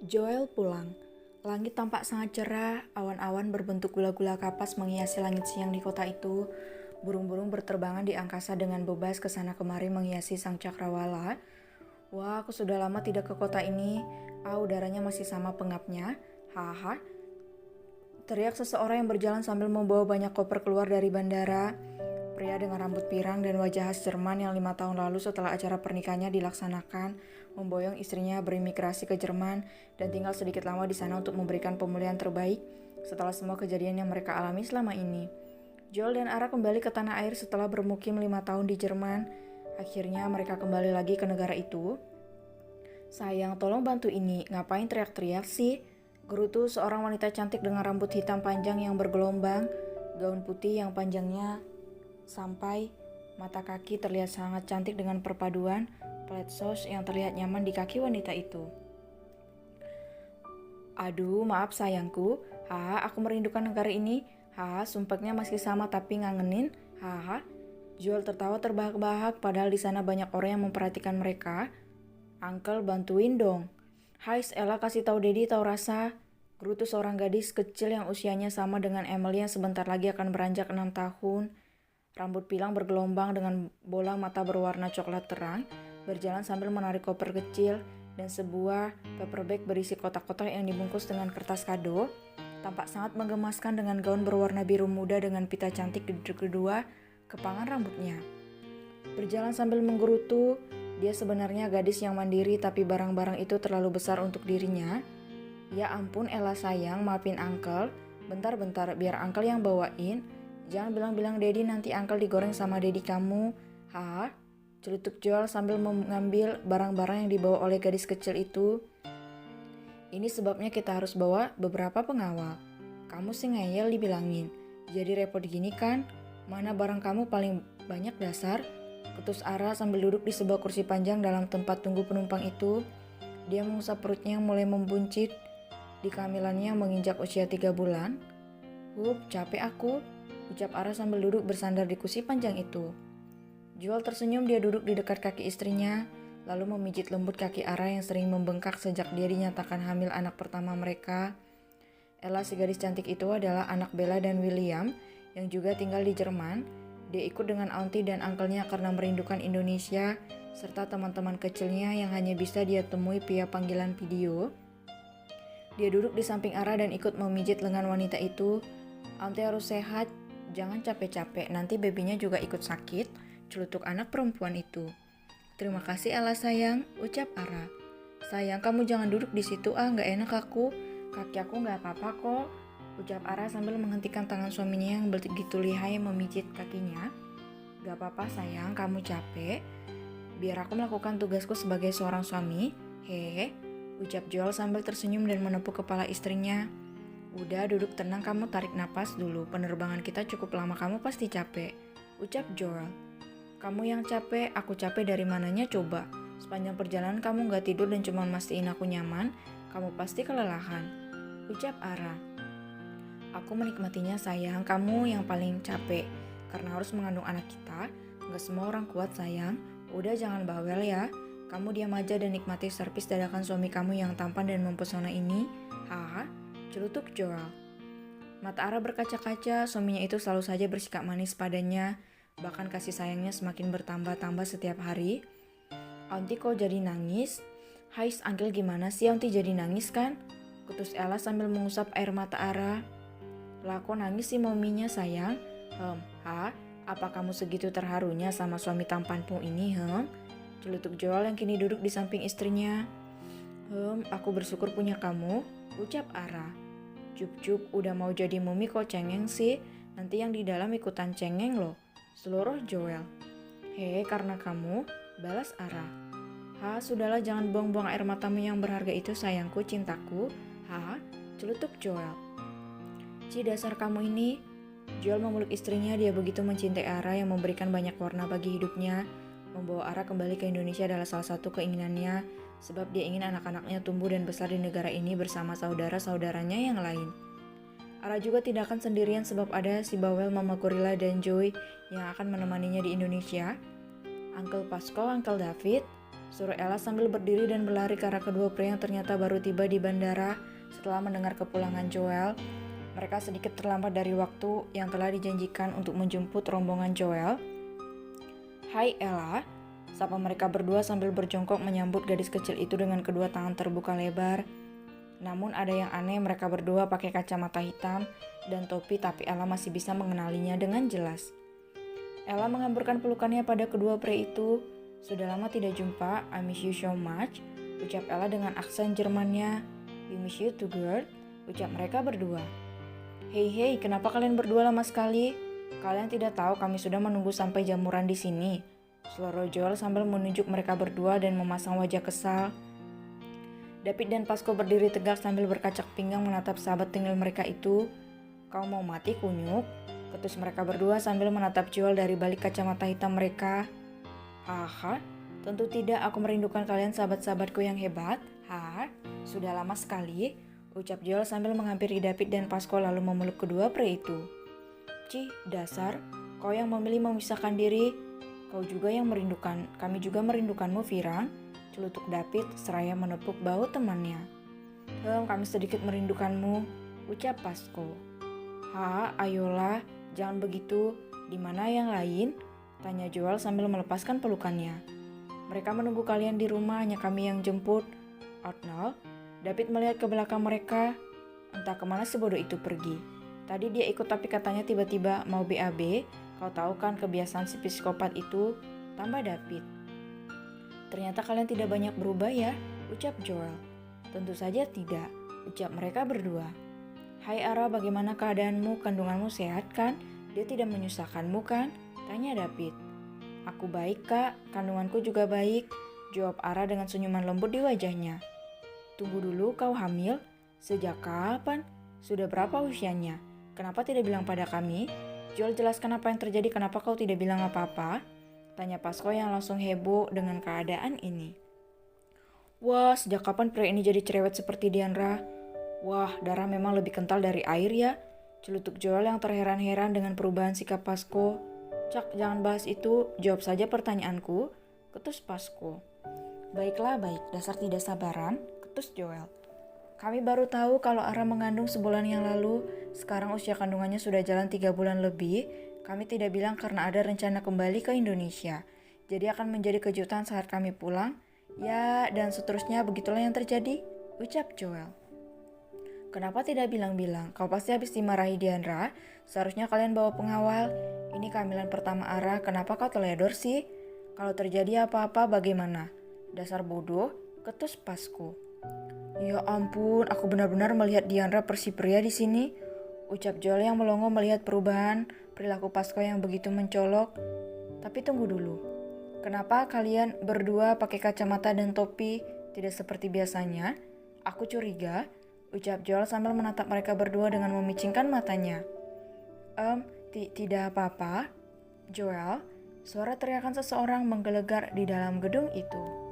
Joel pulang. Langit tampak sangat cerah, awan-awan berbentuk gula-gula kapas menghiasi langit siang di kota itu. Burung-burung berterbangan di angkasa dengan bebas kesana kemari menghiasi sang cakrawala. Wah, aku sudah lama tidak ke kota ini. Udaranya masih sama pengapnya. Haha. Teriak seseorang yang berjalan sambil membawa banyak koper keluar dari bandara. Pria dengan rambut pirang dan wajah khas Jerman yang 5 tahun lalu setelah acara pernikahannya dilaksanakan, memboyong istrinya berimigrasi ke Jerman dan tinggal sedikit lama di sana untuk memberikan pemulihan terbaik setelah semua kejadian yang mereka alami selama ini. Joel dan Ara kembali ke tanah air setelah bermukim 5 tahun di Jerman. Akhirnya mereka kembali lagi ke negara itu. Sayang, tolong bantu ini. Ngapain teriak-teriak sih? Gerutu seorang wanita cantik dengan rambut hitam panjang yang bergelombang, gaun putih yang panjangnya sampai mata kaki terlihat sangat cantik dengan perpaduan plaid sauce yang terlihat nyaman di kaki wanita itu. Aduh, maaf sayangku. Aku merindukan negara ini. Sumpahnya masih sama tapi ngangenin. Joel tertawa terbahak-bahak padahal di sana banyak orang yang memperhatikan mereka. Uncle, bantuin dong. Hai Ella, kasih tahu Daddy tahu rasa. Gerutu seorang gadis kecil yang usianya sama dengan Emily yang sebentar lagi akan beranjak 6 tahun. Rambut pilang bergelombang dengan bola mata berwarna coklat terang, berjalan sambil menarik koper kecil dan sebuah paper bag berisi kotak-kotak yang dibungkus dengan kertas kado. Tampak sangat menggemaskan dengan gaun berwarna biru muda dengan pita cantik di kedua kepangan rambutnya. Berjalan sambil menggerutu, dia sebenarnya gadis yang mandiri tapi barang-barang itu terlalu besar untuk dirinya. Ya ampun Ella sayang, maafin Uncle. Bentar, biar Uncle yang bawain. Jangan bilang-bilang Daddy, nanti Uncle digoreng sama Daddy kamu. Celutuk Joel sambil mengambil barang-barang yang dibawa oleh gadis kecil itu. Ini sebabnya kita harus bawa beberapa pengawal. Kamu sih ngeyel dibilangin. Jadi repot gini kan? Mana barang kamu paling banyak dasar? Ketus Ara sambil duduk di sebuah kursi panjang dalam tempat tunggu penumpang itu. Dia mengusap perutnya yang mulai membuncit. Di kehamilannya yang menginjak usia 3 bulan. Capek aku. Ucap Ara sambil duduk bersandar di kursi panjang itu. Joel tersenyum, dia duduk di dekat kaki istrinya, lalu memijit lembut kaki Ara yang sering membengkak sejak dia dinyatakan hamil anak pertama mereka. Ella, si gadis cantik itu adalah anak Bella dan William, yang juga tinggal di Jerman. Dia ikut dengan auntie dan uncle-nya karena merindukan Indonesia, serta teman-teman kecilnya yang hanya bisa dia temui via panggilan video. Dia duduk di samping Ara dan ikut memijit lengan wanita itu. Auntie harus sehat. Jangan capek-capek, nanti babynya juga ikut sakit, celutuk anak perempuan itu. Terima kasih Ella sayang, ucap Ara. Sayang, kamu jangan duduk di situ, gak enak aku. Kaki aku gak apa-apa kok, ucap Ara sambil menghentikan tangan suaminya yang begitu lihai memijit kakinya. Gak apa-apa sayang, kamu capek. Biar aku melakukan tugasku sebagai seorang suami. Hehe, ucap Joel sambil tersenyum dan menepuk kepala istrinya. Udah duduk tenang, kamu tarik napas dulu. Penerbangan kita cukup lama, kamu pasti capek, ucap Joel. Kamu yang capek, aku capek dari mananya coba. Sepanjang perjalanan kamu gak tidur dan cuma mastiin aku nyaman, kamu pasti kelelahan, ucap Ara. Aku menikmatinya sayang, kamu yang paling capek. Karena harus mengandung anak kita, gak semua orang kuat sayang. Udah jangan bawel ya. Kamu diam aja dan nikmati servis dadakan suami kamu yang tampan dan mempesona ini. Celutuk Joel. Mata Ara berkaca-kaca, suaminya itu selalu saja bersikap manis padanya, bahkan kasih sayangnya semakin bertambah-tambah setiap hari. Auntie kok jadi nangis? Hai Uncle, gimana sih Auntie jadi nangis kan? Kutus Ella sambil mengusap air mata Ara. Lah kok nangis sih mominya sayang? Apa kamu segitu terharunya sama suami tampanmu ini Celutuk Joel yang kini duduk di samping istrinya. Aku bersyukur punya kamu, ucap Ara. Cup, udah mau jadi mumi kok cengeng sih, nanti yang di dalam ikutan cengeng loh, seluruh Joel. Karena kamu, balas Ara. Sudahlah jangan buang-buang air matamu yang berharga itu sayangku, cintaku. Celutuk Joel. Dasar kamu ini. Joel memeluk istrinya, dia begitu mencintai Ara yang memberikan banyak warna bagi hidupnya. Membawa Ara kembali ke Indonesia adalah salah satu keinginannya, sebab dia ingin anak-anaknya tumbuh dan besar di negara ini bersama saudara-saudaranya yang lain. Ara juga tidak akan sendirian sebab ada si Bawel, Mama Gorilla, dan Joy yang akan menemaninya di Indonesia. Uncle Pasco, Uncle David, suruh Ella sambil berdiri dan berlari ke arah kedua pria yang ternyata baru tiba di bandara setelah mendengar kepulangan Joel. Mereka sedikit terlambat dari waktu yang telah dijanjikan untuk menjemput rombongan Joel. "Hai Ella," sapa mereka berdua sambil berjongkok menyambut gadis kecil itu dengan kedua tangan terbuka lebar. Namun ada yang aneh, mereka berdua pakai kacamata hitam dan topi, tapi Ella masih bisa mengenalinya dengan jelas. Ella menghamburkan pelukannya pada kedua pria itu. "Sudah lama tidak jumpa, I miss you so much," ucap Ella dengan aksen Jermannya. "We miss you too, girl," ucap mereka berdua. Hei, kenapa kalian berdua lama sekali? Kalian tidak tahu kami sudah menunggu sampai jamuran di sini," seloroh Joel sambil menunjuk mereka berdua dan memasang wajah kesal. David dan Pasco berdiri tegak sambil berkacak pinggang menatap sahabat tengil mereka itu. "Kau mau mati, kunyuk?" ketus mereka berdua sambil menatap Joel dari balik kacamata hitam mereka. "Haha, tentu tidak, aku merindukan kalian sahabat-sahabatku yang hebat. Sudah lama sekali," ucap Joel sambil menghampiri David dan Pasco lalu memeluk kedua pria itu. "Cih, dasar, kau yang memilih memisahkan diri. Kau juga yang merindukan, kami juga merindukanmu, Firang," celutuk David seraya menepuk bahu temannya. Kami sedikit merindukanmu," ucap Pasco. Ayolah, jangan begitu. Di mana yang lain?" tanya Joel sambil melepaskan pelukannya. "Mereka menunggu kalian di rumah, hanya kami yang jemput." "Arnold?" David melihat ke belakang mereka. Entah kemana si bodoh itu pergi. Tadi dia ikut tapi katanya tiba-tiba mau BAB. Kau tahu kan kebiasaan si psikopat itu, tambah David. "Ternyata kalian tidak banyak berubah ya," ucap Joel. "Tentu saja tidak," ucap mereka berdua. "Hai Ara, bagaimana keadaanmu? Kandunganmu sehat kan? Dia tidak menyusahkanmu kan?" tanya David. "Aku baik kak, kandunganku juga baik," jawab Ara dengan senyuman lembut di wajahnya. "Tunggu dulu, kau hamil? Sejak kapan? Sudah berapa usianya? Kenapa tidak bilang pada kami? Joel, jelaskan apa yang terjadi, kenapa kau tidak bilang apa-apa?" tanya Pasco yang langsung heboh dengan keadaan ini. "Wah, sejak kapan pria ini jadi cerewet seperti Diandra? Wah, darah memang lebih kental dari air ya," celutuk Joel yang terheran-heran dengan perubahan sikap Pasco. "Cak, jangan bahas itu, jawab saja pertanyaanku," ketus Pasco. "Baiklah, baik, dasar tidak sabaran," ketus Joel. "Kami baru tahu kalau Ara mengandung sebulan yang lalu. Sekarang usia kandungannya sudah jalan 3 bulan lebih. Kami tidak bilang karena ada rencana kembali ke Indonesia. Jadi akan menjadi kejutan saat kami pulang. Ya, dan seterusnya begitulah yang terjadi," ucap Joel. "Kenapa tidak bilang-bilang? Kau pasti habis dimarahi Diandra. Seharusnya kalian bawa pengawal. Ini kehamilan pertama Ara, kenapa kau teledor sih? Kalau terjadi apa-apa bagaimana? Dasar bodoh," ketus Pasco. "Ya ampun, aku benar-benar melihat Diandra persipria di sini," ucap Joel yang melongo melihat perubahan perilaku Pasco yang begitu mencolok. "Tapi tunggu dulu. Kenapa kalian berdua pakai kacamata dan topi, tidak seperti biasanya? Aku curiga," ucap Joel sambil menatap mereka berdua dengan memicingkan matanya. Tidak apa-apa, Joel," suara teriakan seseorang menggelegar di dalam gedung itu.